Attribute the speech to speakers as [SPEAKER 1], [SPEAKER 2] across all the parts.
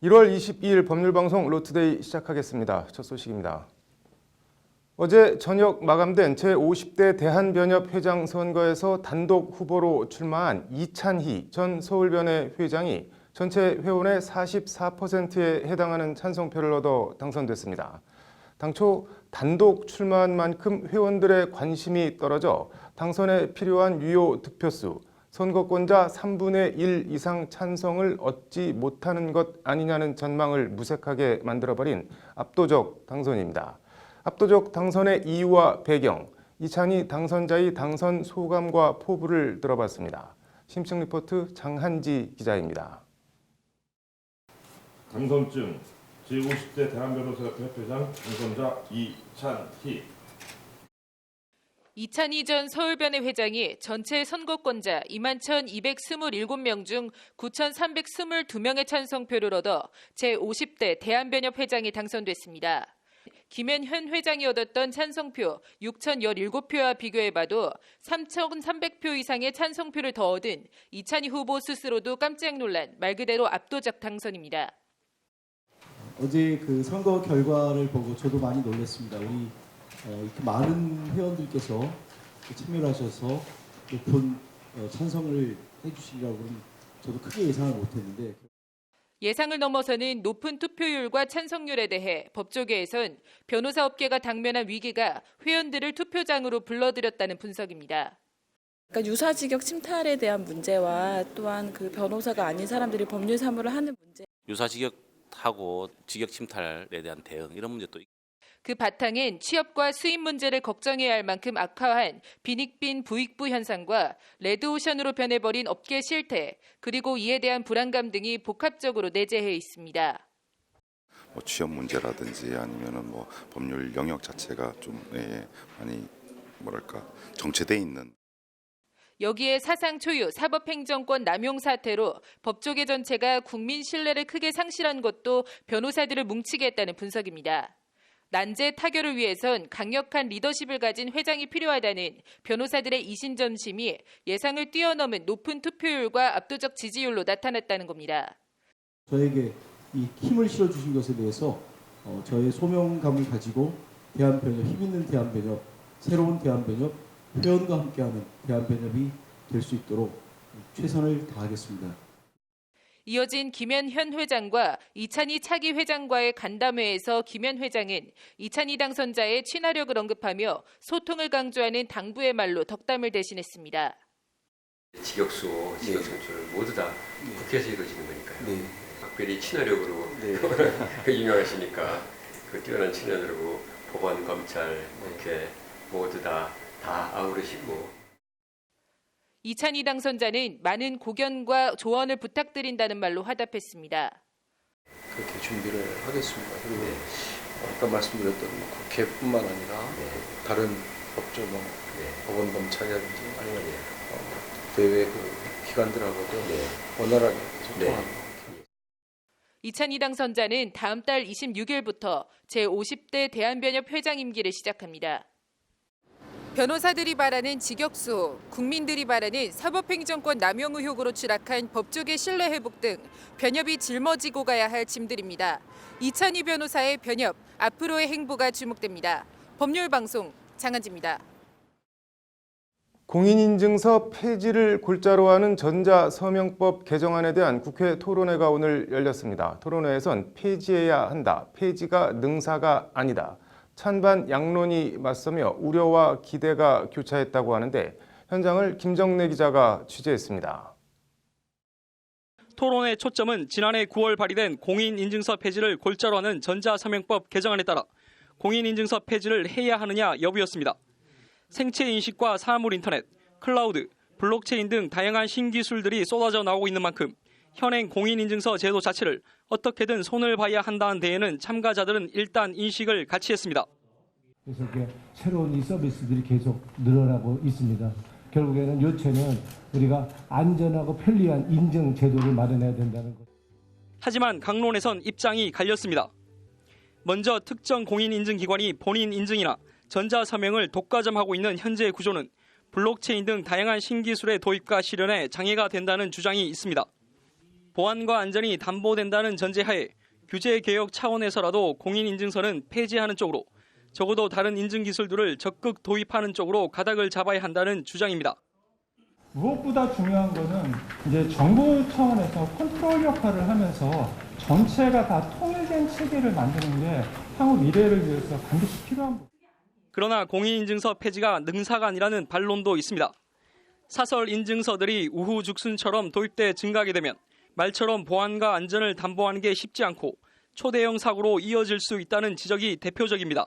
[SPEAKER 1] 1월 22일 법률방송 로투데이 시작하겠습니다. 첫 소식입니다. 어제 저녁 마감된 제50대 대한변협 회장 선거에서 단독 후보로 출마한 이찬희 전 서울변의 회장이 전체 회원의 44%에 해당하는 찬성표를 얻어 당선됐습니다. 당초 단독 출마한 만큼 회원들의 관심이 떨어져 당선에 필요한 유효 득표수, 선거권자 3분의 1 이상 찬성을 얻지 못하는 것 아니냐는 전망을 무색하게 만들어버린 압도적 당선입니다. 압도적 당선의 이유와 배경, 이찬희 당선자의 당선 소감과 포부를 들어봤습니다. 심층 리포트 장한지 기자입니다.
[SPEAKER 2] 당선증 제50대 대한변호사협회장 당선자 이찬희.
[SPEAKER 3] 이찬희 전 서울변의 회장이 전체 선거권자 21,227명 중 9,322명의 찬성표를 얻어 제50대 대한변협 회장이 당선됐습니다. 김현현 회장이 얻었던 찬성표 6,017표와 비교해봐도 3,300표 이상의 찬성표를 더 얻은 이찬희 후보 스스로도 깜짝 놀란 말 그대로 압도적 당선입니다.
[SPEAKER 4] 어제 그 선거 결과를 보고 저도 많이 놀랐습니다. 우리 이렇게 많은 회원들께서 참여를 하셔서 높은 찬성을 해주시리라고는 저도 크게 예상을 못했는데
[SPEAKER 3] 예상을 넘어서는 높은 투표율과 찬성률에 대해 법조계에선 변호사 업계가 당면한 위기가 회원들을 투표장으로 불러들였다는 분석입니다.
[SPEAKER 5] 그러니까 유사직역 침탈에 대한 문제와 또한 그 변호사가 아닌 사람들이 법률 사무를 하는 문제.
[SPEAKER 6] 유사직역하고 직역 침탈에 대한 대응 이런 문제도 있고.
[SPEAKER 3] 그 바탕엔 취업과 수입 문제를 걱정해야 할 만큼 악화한 빈익빈 부익부 현상과 레드오션으로 변해버린 업계 실태, 그리고 이에 대한 불안감 등이 복합적으로 내재해 있습니다.
[SPEAKER 7] 취업 문제라든지 아니면은 법률 영역 자체가 좀 많이 정체돼 있는.
[SPEAKER 3] 여기에 사상 초유 사법행정권 남용 사태로 법조계 전체가 국민 신뢰를 크게 상실한 것도 변호사들을 뭉치게 했다는 분석입니다. 난제 타결을 위해선 강력한 리더십을 가진 회장이 필요하다는 변호사들의 이신전심이 예상을 뛰어넘은 높은 투표율과 압도적 지지율로 나타났다는 겁니다.
[SPEAKER 4] 저에게 이 힘을 실어주신 것에 대해서 저의 소명감을 가지고 대한변협, 힘있는 대한변협, 새로운 대한변협, 회원과 함께하는 대한변협이 될 수 있도록 최선을 다하겠습니다.
[SPEAKER 3] 이어진 김현현 회장과 이찬희 차기 회장과의 간담회에서 김현 회장은 이찬희 당선자의 친화력을 언급하며 소통을 강조하는 당부의 말로 덕담을 대신했습니다.
[SPEAKER 8] 직역수, 직역 선출을 모두 다 국회에서 이루어지는 거니까요.
[SPEAKER 4] 네.
[SPEAKER 8] 특별히 친화력으로 유명하시니까 그 뛰어난 친화력으로 법원, 검찰, 국회 모두 다 아우르시고.
[SPEAKER 3] 이찬희 당선자는 많은 고견과 조언을 부탁드린다는 말로 화답했습니다.
[SPEAKER 9] 그렇게 준비를 하겠습니다. 그리고 아까 말씀드렸던 국회뿐만 아니라 다른 법조문, 법원, 검찰이라든지 아니면 대외 기관들하고도 원활하게 소통합니다.
[SPEAKER 3] 이찬희 당선자는 다음 달 26일부터 제50대 대한변협 회장 임기를 시작합니다. 변호사들이 바라는 직역수, 국민들이 바라는 사법행정권 남용 의혹으로 추락한 법조계 신뢰 회복 등 변협이 짊어지고 가야 할 짐들입니다. 이찬희 변호사의 변협, 앞으로의 행보가 주목됩니다. 법률방송 장한지입니다.
[SPEAKER 1] 공인인증서 폐지를 골자로 하는 전자서명법 개정안에 대한 국회 토론회가 오늘 열렸습니다. 토론회에선 폐지해야 한다, 폐지가 능사가 아니다. 찬반 양론이 맞서며 우려와 기대가 교차했다고 하는데 현장을 김정래 기자가 취재했습니다.
[SPEAKER 10] 토론의 초점은 지난해 9월 발의된 공인인증서 폐지를 골자로 하는 전자서명법 개정안에 따라 공인인증서 폐지를 해야 하느냐 여부였습니다. 생체인식과 사물인터넷, 클라우드, 블록체인 등 다양한 신기술들이 쏟아져 나오고 있는 만큼 현행 공인인증서 제도 자체를 어떻게든 손을 봐야 한다는 데에는 참가자들은 일단 인식을 같이 했습니다.
[SPEAKER 11] 그래서 새로운 이 서비스들이 계속 늘어나고 있습니다. 결국에는 요체는 우리가 안전하고 편리한 인증 제도를 마련해야 된다는 것.
[SPEAKER 10] 하지만 강론에선 입장이 갈렸습니다. 먼저 특정 공인인증기관이 본인 인증이나 전자서명을 독과점하고 있는 현재의 구조는 블록체인 등 다양한 신기술의 도입과 실현에 장애가 된다는 주장이 있습니다. 보안과 안전이 담보된다는 전제하에 규제 개혁 차원에서라도 공인인증서는 폐지하는 쪽으로, 적어도 다른 인증 기술들을 적극 도입하는 쪽으로 가닥을 잡아야 한다는 주장입니다.
[SPEAKER 11] 무엇보다 중요한 거는 이제 정부 차원에서 컨트롤 역할을 하면서 전체가 다 통일된 체계를 만드는 게 향후 미래를 위해서 반드시 필요한 부분.
[SPEAKER 10] 그러나 공인인증서 폐지가 능사가 아니라는 반론도 있습니다. 사설 인증서들이 우후죽순처럼 도입돼 증가하게 되면 말처럼 보안과 안전을 담보하는 게 쉽지 않고 초대형 사고로 이어질 수 있다는 지적이 대표적입니다.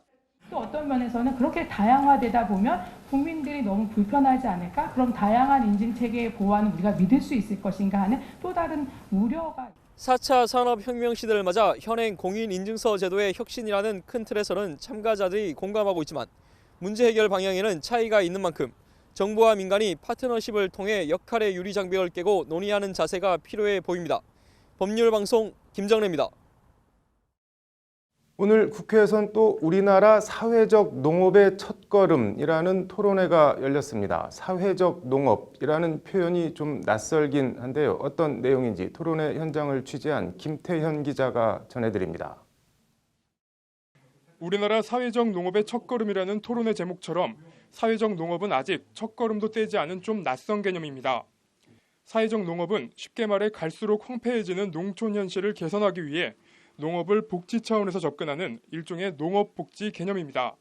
[SPEAKER 12] 또 어떤 면에서는 그렇게 다양화되다 보면 국민들이 너무 불편하지 않을까? 그럼 다양한 인증체계의 보완을 우리가 믿을 수 있을 것인가 하는 또 다른 우려가.
[SPEAKER 10] 4차 산업혁명 시대를 맞아 현행 공인인증서 제도의 혁신이라는 큰 틀에서는 참가자들이 공감하고 있지만 문제 해결 방향에는 차이가 있는 만큼 정부와 민간이 파트너십을 통해 역할의 유리장벽을 깨고 논의하는 자세가 필요해 보입니다. 법률방송 김정래입니다.
[SPEAKER 1] 오늘 국회에선 또 우리나라 사회적 농업의 첫걸음이라는 토론회가 열렸습니다. 사회적 농업이라는 표현이 좀 낯설긴 한데요. 어떤 내용인지 토론회 현장을 취재한 김태현 기자가 전해드립니다.
[SPEAKER 13] 우리나라 사회적 농업의 첫걸음이라는 토론회 제목처럼 사회적 농업은 아직 첫걸음도 떼지 않은 좀 낯선 개념입니다. 사회적 농업은 쉽게 말해 갈수록 황폐해지는 농촌 현실을 개선하기 위해 농업을 복지 차원에서 접근하는 일종의 농업복지 개념입니다.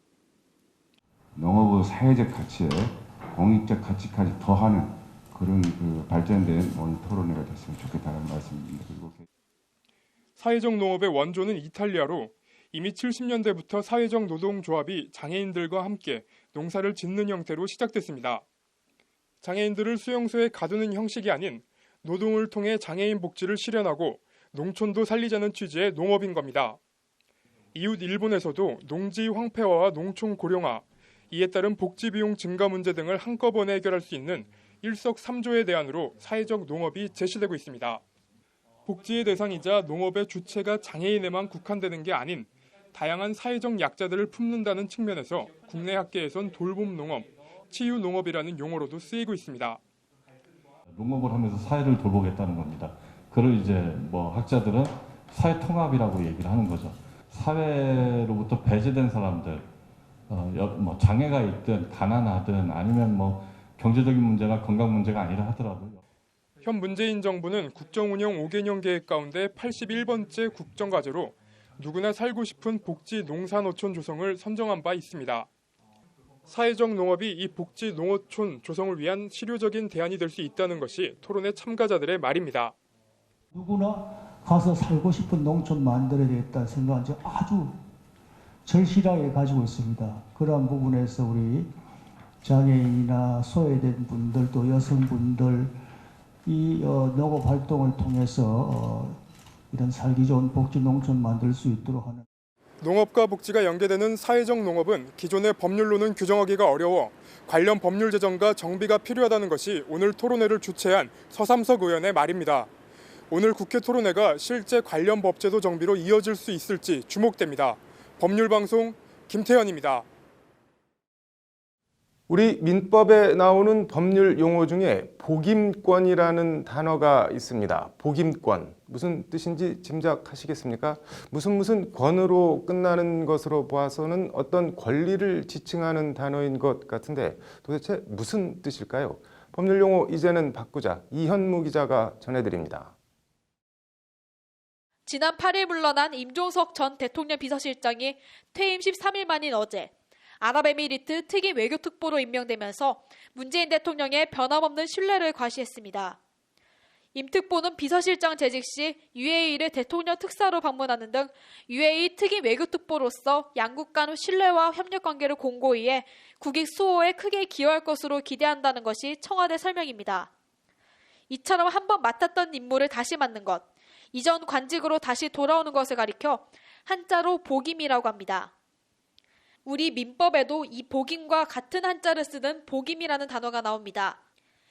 [SPEAKER 14] 농업의 사회적 가치에 공익적 가치까지 더하는 그런 발전된 오늘 토론회가 됐으면 좋겠다는 말씀입니다. 그리고
[SPEAKER 13] 사회적 농업의 원조는 이탈리아로 이미 70년대부터 사회적 노동조합이 장애인들과 함께 농사를 짓는 형태로 시작됐습니다. 장애인들을 수용소에 가두는 형식이 아닌 노동을 통해 장애인 복지를 실현하고 농촌도 살리자는 취지의 농업인 겁니다. 이웃 일본에서도 농지 황폐화와 농촌 고령화, 이에 따른 복지 비용 증가 문제 등을 한꺼번에 해결할 수 있는 일석삼조의 대안으로 사회적 농업이 제시되고 있습니다. 복지의 대상이자 농업의 주체가 장애인에만 국한되는 게 아닌 다양한 사회적 약자들을 품는다는 측면에서 국내 학계에선 돌봄 농업, 치유 농업이라는 용어로도 쓰이고 있습니다.
[SPEAKER 14] 농업을 하면서 사회를 돌보겠다는 겁니다. 그걸 이제 학자들은 사회 통합이라고 얘기를 하는 거죠. 사회로부터 배제된 사람들, 장애가 있든 가난하든 아니면 경제적인 문제나 건강 문제가 아니라 하더라도.
[SPEAKER 13] 현 문재인 정부는 국정운영 5개년 계획 가운데 81번째 국정과제로 누구나 살고 싶은 복지 농산어촌 조성을 선정한 바 있습니다. 사회적 농업이 이 복지 농어촌 조성을 위한 실효적인 대안이 될 수 있다는 것이 토론회 참가자들의 말입니다.
[SPEAKER 4] 누구나 가서 살고 싶은 농촌 만들어야 되겠다는 생각은 아주 절실하게 가지고 있습니다. 그러한 부분에서 우리 장애인이나 소외된 분들 또 여성분들 이 농업 활동을 통해서 이런 살기 좋은 복지 농촌 만들 수 있도록 하는.
[SPEAKER 13] 농업과 복지가 연계되는 사회적 농업은 기존의 법률로는 규정하기가 어려워 관련 법률 제정과 정비가 필요하다는 것이 오늘 토론회를 주최한 서삼석 의원의 말입니다. 오늘 국회 토론회가 실제 관련 법제도 정비로 이어질 수 있을지 주목됩니다. 법률방송 김태현입니다.
[SPEAKER 1] 우리 민법에 나오는 법률 용어 중에 복임권이라는 단어가 있습니다. 복임권. 무슨 뜻인지 짐작하시겠습니까? 무슨 권으로 끝나는 것으로 보아서는 어떤 권리를 지칭하는 단어인 것 같은데 도대체 무슨 뜻일까요? 법률 용어 이제는 바꾸자. 이현무 기자가 전해드립니다.
[SPEAKER 15] 지난 8일 물러난 임종석 전 대통령 비서실장이 퇴임 13일 만인 어제 아랍에미리트 특임 외교특보로 임명되면서 문재인 대통령의 변함없는 신뢰를 과시했습니다. 임 특보는 비서실장 재직 시 UAE를 대통령 특사로 방문하는 등 UAE 특임 외교특보로서 양국 간 신뢰와 협력관계를 공고히 해 국익 수호에 크게 기여할 것으로 기대한다는 것이 청와대 설명입니다. 이처럼 한번 맡았던 임무를 다시 맡는 것, 이전 관직으로 다시 돌아오는 것을 가리켜 한자로 복임이라고 합니다. 우리 민법에도 이 복임과 같은 한자를 쓰는 복임이라는 단어가 나옵니다.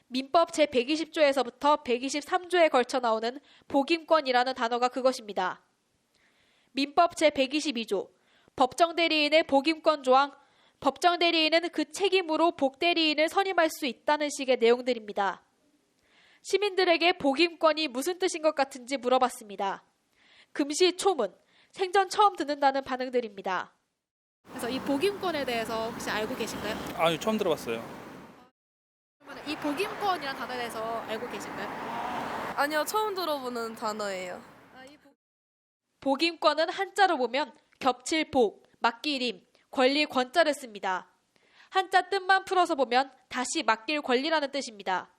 [SPEAKER 15] 민법 제120조에서부터 123조에 걸쳐 나오는 복임권이라는 단어가 그것입니다. 민법 제122조, 법정대리인의 복임권 조항, 법정대리인은 그 책임으로 복대리인을 선임할 수 있다는 식의 내용들입니다. 시민들에게 복임권이 무슨 뜻인 것 같은지 물어봤습니다. 금시초문, 생전 처음 듣는다는 반응들입니다.
[SPEAKER 16] 그래서 이 복임권에 대해서 혹시 알고 계신가요?
[SPEAKER 17] 아니, 처음 들어봤어요.
[SPEAKER 16] 그러면 이 복임권이라는 단어에 대해서 알고 계신가요?
[SPEAKER 18] 아니요, 처음 들어보는 단어예요.
[SPEAKER 15] 복임권은 한자로 보면 겹칠 복, 맡길 임, 권리 권자를 씁니다. 한자 뜻만 풀어서 보면 다시 맡길 권리라는 뜻입니다.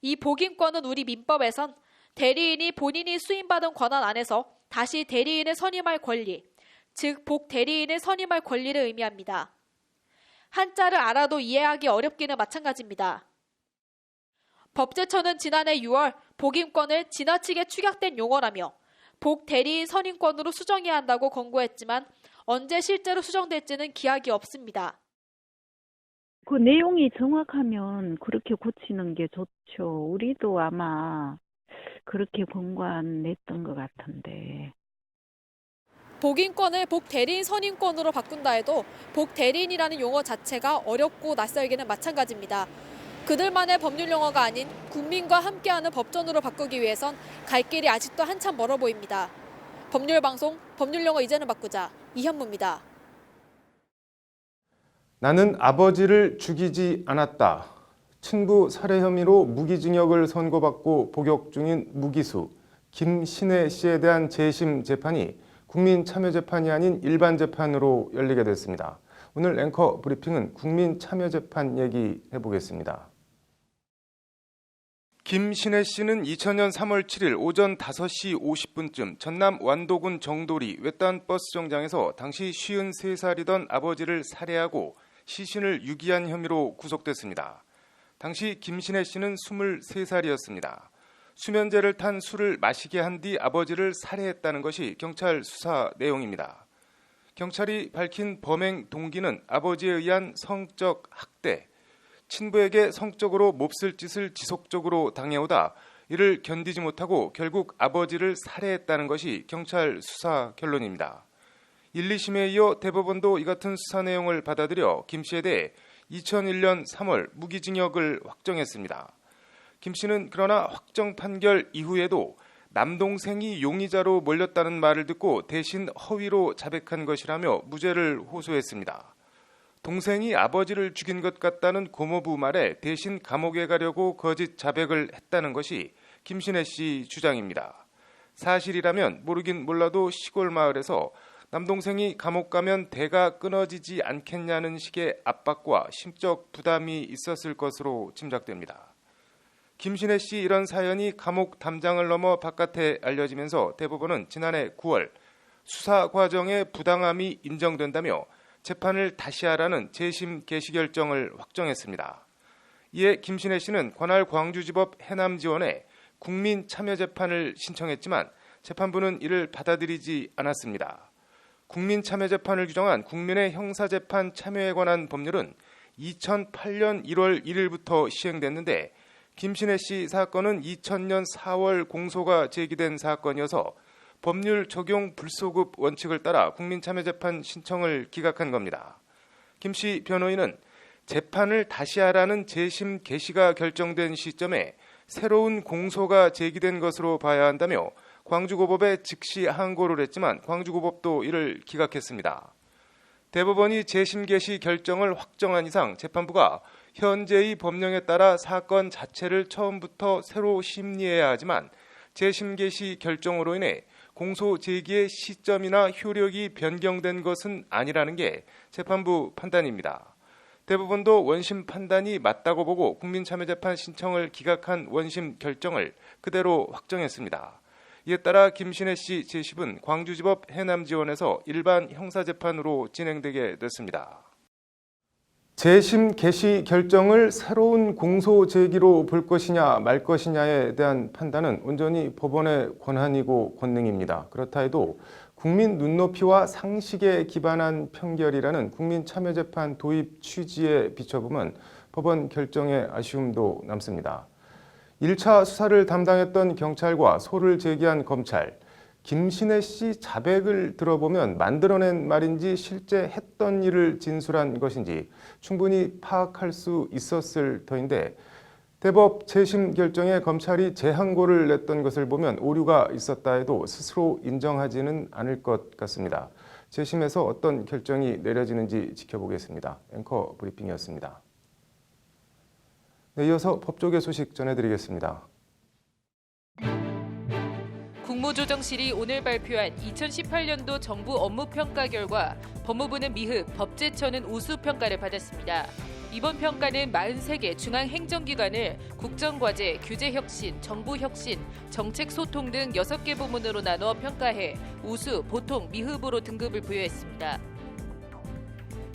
[SPEAKER 15] 이 복임권은 우리 민법에선 대리인이 본인이 수임받은 권한 안에서 다시 대리인을 선임할 권리, 즉 복대리인을 선임할 권리를 의미합니다. 한자를 알아도 이해하기 어렵기는 마찬가지입니다. 법제처는 지난해 6월 복임권을 지나치게 축약된 용어라며 복대리인 선임권으로 수정해야 한다고 권고했지만 언제 실제로 수정될지는 기약이 없습니다.
[SPEAKER 19] 그 내용이 정확하면 그렇게 고치는 게 좋죠. 우리도 아마 그렇게 권고안 냈던 것 같은데.
[SPEAKER 15] 복임권을 복대리인 선임권으로 바꾼다 해도 복대리인이라는 용어 자체가 어렵고 낯설기는 마찬가지입니다. 그들만의 법률 용어가 아닌 국민과 함께하는 법전으로 바꾸기 위해선 갈 길이 아직도 한참 멀어 보입니다. 법률방송, 법률 용어 이제는 바꾸자, 이현무입니다.
[SPEAKER 1] 나는 아버지를 죽이지 않았다. 친부 살해 혐의로 무기징역을 선고받고 복역 중인 무기수 김신혜 씨에 대한 재심 재판이 국민참여재판이 아닌 일반 재판으로 열리게 됐습니다. 오늘 앵커 브리핑은 국민참여재판 얘기해 보겠습니다. 김신혜 씨는 2000년 3월 7일 오전 5시 50분쯤 전남 완도군 정도리 외딴 버스 정장에서 당시 53살이던 아버지를 살해하고 시신을 유기한 혐의로 구속됐습니다. 당시 김신혜 씨는 23살이었습니다. 수면제를 탄 술을 마시게 한 뒤 아버지를 살해했다는 것이 경찰 수사 내용입니다. 경찰이 밝힌 범행 동기는 아버지에 의한 성적 학대, 친부에게 성적으로 몹쓸 짓을 지속적으로 당해오다 이를 견디지 못하고 결국 아버지를 살해했다는 것이 경찰 수사 결론입니다. 1, 2심에 이어 대법원도 이 같은 수사 내용을 받아들여 김 씨에 대해 2001년 3월 무기징역을 확정했습니다. 김 씨는 그러나 확정 판결 이후에도 남동생이 용의자로 몰렸다는 말을 듣고 대신 허위로 자백한 것이라며 무죄를 호소했습니다. 동생이 아버지를 죽인 것 같다는 고모부 말에 대신 감옥에 가려고 거짓 자백을 했다는 것이 김신혜 씨 주장입니다. 사실이라면 모르긴 몰라도 시골 마을에서 남동생이 감옥 가면 대가 끊어지지 않겠냐는 식의 압박과 심적 부담이 있었을 것으로 짐작됩니다. 김신혜 씨 이런 사연이 감옥 담장을 넘어 바깥에 알려지면서 대법원은 지난해 9월 수사 과정의 부당함이 인정된다며 재판을 다시 하라는 재심 개시 결정을 확정했습니다. 이에 김신혜 씨는 관할 광주지법 해남지원에 국민참여재판을 신청했지만 재판부는 이를 받아들이지 않았습니다. 국민참여재판을 규정한 국민의 형사재판 참여에 관한 법률은 2008년 1월 1일부터 시행됐는데 김신혜 씨 사건은 2000년 4월 공소가 제기된 사건이어서 법률 적용 불소급 원칙을 따라 국민참여재판 신청을 기각한 겁니다. 김 씨 변호인은 재판을 다시 하라는 재심 개시가 결정된 시점에 새로운 공소가 제기된 것으로 봐야 한다며 광주고법에 즉시 항고를 했지만 광주고법도 이를 기각했습니다. 대법원이 재심 개시 결정을 확정한 이상 재판부가 현재의 법령에 따라 사건 자체를 처음부터 새로 심리해야 하지만 재심 개시 결정으로 인해 공소 제기의 시점이나 효력이 변경된 것은 아니라는 게 재판부 판단입니다. 대법원도 원심 판단이 맞다고 보고 국민참여재판 신청을 기각한 원심 결정을 그대로 확정했습니다. 이에 따라 김신혜 씨 재심은 광주지법 해남지원에서 일반 형사재판으로 진행되게 됐습니다. 재심 개시 결정을 새로운 공소 제기로 볼 것이냐 말 것이냐에 대한 판단은 온전히 법원의 권한이고 권능입니다. 그렇다 해도 국민 눈높이와 상식에 기반한 판결이라는 국민참여재판 도입 취지에 비춰보면 법원 결정의 아쉬움도 남습니다. 1차 수사를 담당했던 경찰과 소를 제기한 검찰, 김신혜 씨 자백을 들어보면 만들어낸 말인지 실제 했던 일을 진술한 것인지 충분히 파악할 수 있었을 터인데 대법 재심 결정에 검찰이 재항고를 냈던 것을 보면 오류가 있었다 해도 스스로 인정하지는 않을 것 같습니다. 재심에서 어떤 결정이 내려지는지 지켜보겠습니다. 앵커 브리핑이었습니다. 네, 이어서 법조계 소식 전해드리겠습니다.
[SPEAKER 3] 국무조정실이 오늘 발표한 2018년도 정부 업무평가 결과 법무부는 미흡, 법제처는 우수평가를 받았습니다. 이번 평가는 43개 중앙행정기관을 국정과제, 규제혁신, 정부혁신, 정책소통 등 6개 부문으로 나눠 평가해 우수, 보통, 미흡으로 등급을 부여했습니다.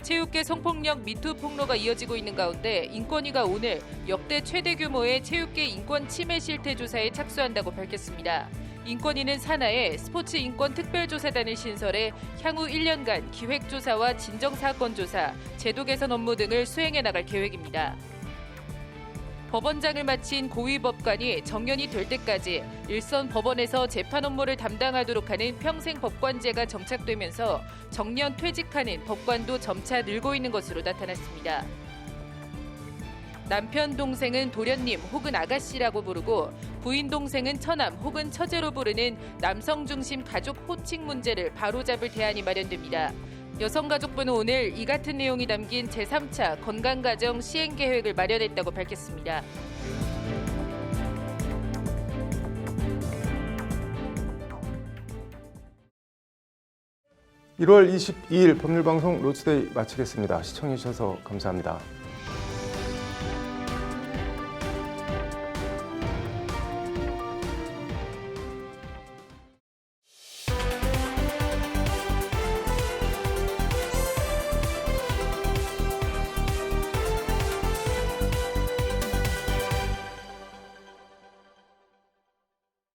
[SPEAKER 3] 체육계 성폭력 미투 폭로가 이어지고 있는 가운데 인권위가 오늘 역대 최대 규모의 체육계 인권 침해 실태 조사에 착수한다고 밝혔습니다. 인권위는 산하에 스포츠 인권 특별조사단을 신설해 향후 1년간 기획조사와 진정사건조사, 제도 개선 업무 등을 수행해 나갈 계획입니다. 법원장을 마친 고위법관이 정년이 될 때까지 일선 법원에서 재판 업무를 담당하도록 하는 평생법관제가 정착되면서 정년 퇴직하는 법관도 점차 늘고 있는 것으로 나타났습니다. 남편 동생은 도련님 혹은 아가씨라고 부르고 부인 동생은 처남 혹은 처제로 부르는 남성 중심 가족 호칭 문제를 바로잡을 대안이 마련됩니다. 여성가족부는 오늘 이 같은 내용이 담긴 제3차 건강가정 시행계획을 마련했다고 밝혔습니다.
[SPEAKER 1] (1월 22일) 법률방송 로투데이 마치겠습니다. 시청해주셔서 감사합니다.